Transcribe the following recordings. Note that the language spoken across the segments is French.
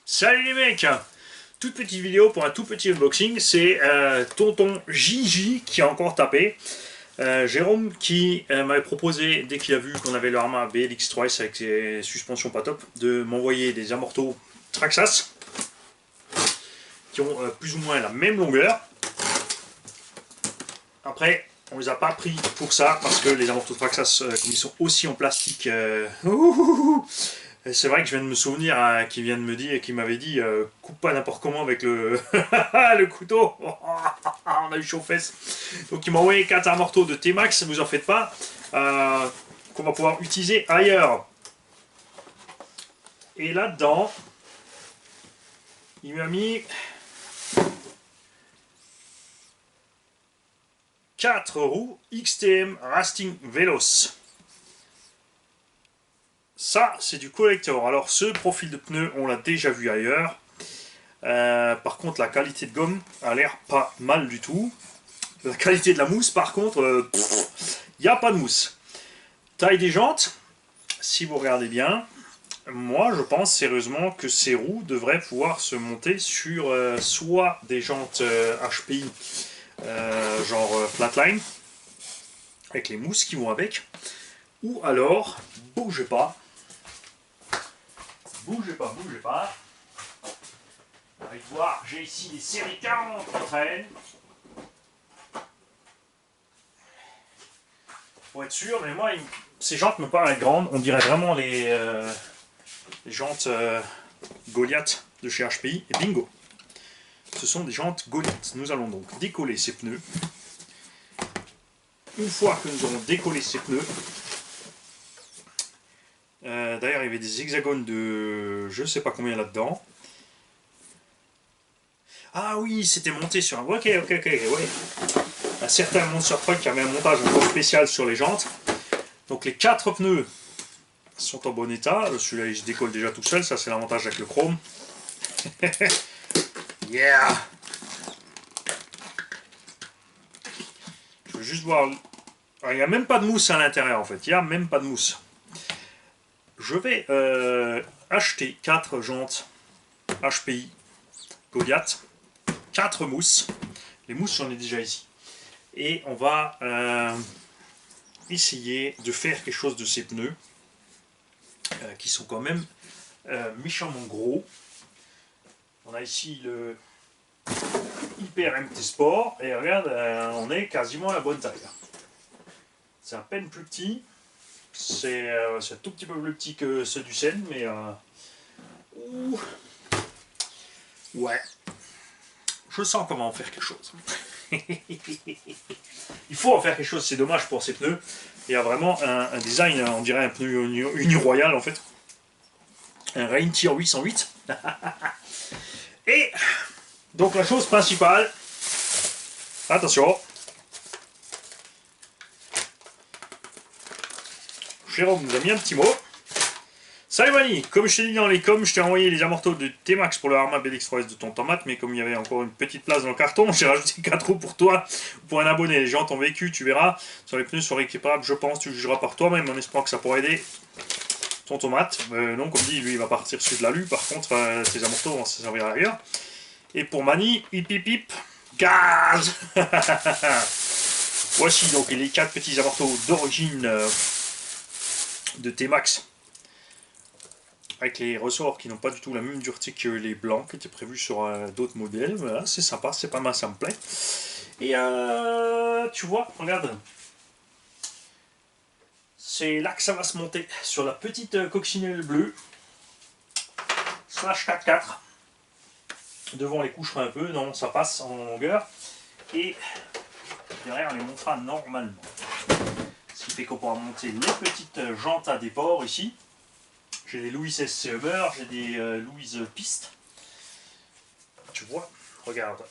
Salut les mecs! Toute petite vidéo pour un tout petit unboxing, c'est tonton Gigi qui a encore tapé. Jérôme qui m'avait proposé, dès qu'il a vu qu'on avait le Arma BLX3S avec ses suspensions pas top, de m'envoyer des amortos Traxxas qui ont plus ou moins la même longueur. Après, on les a pas pris pour ça parce que les amortos Traxxas, comme ils sont aussi en plastique, c'est vrai que je viens de me souvenir qu'il vient de me dire et qu'il m'avait dit coupe pas n'importe comment avec le, le couteau. On a eu chaud aux fesses. Donc il m'a envoyé 4 amortos de T-Max, vous en faites pas, qu'on va pouvoir utiliser ailleurs. Et là-dedans, il m'a mis 4 roues XTM Rasting Veloz. Ça, c'est du collector. Alors, ce profil de pneu, on l'a déjà vu ailleurs. Par contre, la qualité de gomme a l'air pas mal du tout. La qualité de la mousse, par contre, il n'y a pas de mousse. Taille des jantes, si vous regardez bien, moi, je pense sérieusement que ces roues devraient pouvoir se monter sur soit des jantes HPI, genre flatline, avec les mousses qui vont avec, ou alors, bougez pas. Bougez pas, bougez pas. Allez voir, j'ai ici des séries 40 qui traînent. Pour être sûr, mais moi, ces jantes me paraissent grandes. On dirait vraiment les jantes Goliath de chez HPI. Et bingo, ce sont des jantes Goliath. Nous allons donc décoller ces pneus. Une fois que nous aurons décollé ces pneus, d'ailleurs, il y avait des hexagones de je sais pas combien là-dedans. Ah oui, c'était monté sur un... Ok, ouais. Un certain Monster Truck qui avait un montage encore spécial sur les jantes. Donc les 4 pneus sont en bon état. Celui-là, il se décolle déjà tout seul. Ça, c'est l'avantage avec le chrome. Yeah! Je veux juste voir... Alors, il n'y a même pas de mousse à l'intérieur, en fait. Il n'y a même pas de mousse. Je vais acheter 4 jantes HPI Goliath. 4 mousses. Les mousses, j'en ai déjà ici. Et on va essayer de faire quelque chose de ces pneus qui sont quand même méchamment gros. On a ici le Hyper MT Sport et regarde, on est quasiment à la bonne taille. C'est à peine plus petit. C'est un tout petit peu plus petit que ceux du Seine, mais ouais. Je sens comment en faire quelque chose. Il faut en faire quelque chose, c'est dommage pour ces pneus. Il y a vraiment un design, on dirait un pneu Uni Royal en fait. Un Reintier 808. Et donc la chose principale, attention, Jérôme nous a mis un petit mot. Salut Mani, comme je t'ai dit dans les coms, je t'ai envoyé les amortos de T-Max pour le Arma BLX3S de tonton Matt, mais comme il y avait encore une petite place dans le carton, j'ai rajouté 4 roues pour toi, pour un abonné. Les jantes ont vécu, tu verras, sur les pneus sont rééquipables, je pense, tu jugeras par toi-même en espérant que ça pourra aider tonton Matt. Non, comme dit, lui il va partir sur de la lue, par contre, tes amortos vont se servir ailleurs. Et pour Mani, hip hip hip, gaz. Voici donc les 4 petits amortos d'origine de T-Max, avec les ressorts qui n'ont pas du tout la même dureté que les blancs qui étaient prévus sur d'autres modèles. Voilà, c'est sympa, c'est pas mal, ça me plaît. Et tu vois, regarde, c'est là que ça va se monter, sur la petite coccinelle bleue, slash 4x4. Devant les couchera un peu, non, ça passe en longueur. Et derrière, on les montera normalement. Ce qui fait qu'on pourra monter les petites jantes à déport ici. J'ai des Louis SC Hummer, j'ai des Louis Piste. Tu vois, regarde.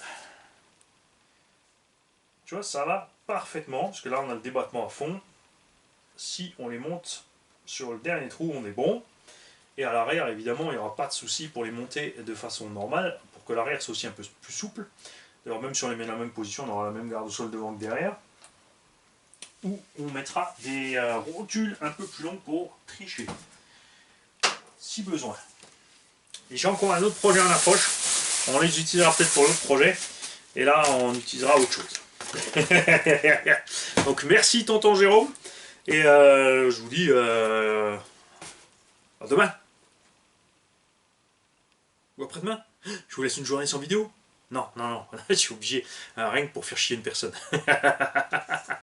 Tu vois, ça va parfaitement, parce que là on a le débattement à fond. Si on les monte sur le dernier trou, on est bon. Et à l'arrière, évidemment, il n'y aura pas de souci pour les monter de façon normale, pour que l'arrière soit aussi un peu plus souple. D'ailleurs, même si on les met dans la même position, on aura la même garde au sol devant que derrière. Ou on mettra des rotules un peu plus longues pour tricher, si besoin. Et j'ai encore un autre projet en approche. On les utilisera peut-être pour l'autre projet. Et là, on utilisera autre chose. Donc merci tonton Jérôme. Et je vous dis à demain. Ou après-demain. Je vous laisse une journée sans vidéo. Non, non, non. Je suis obligé. Rien que pour faire chier une personne.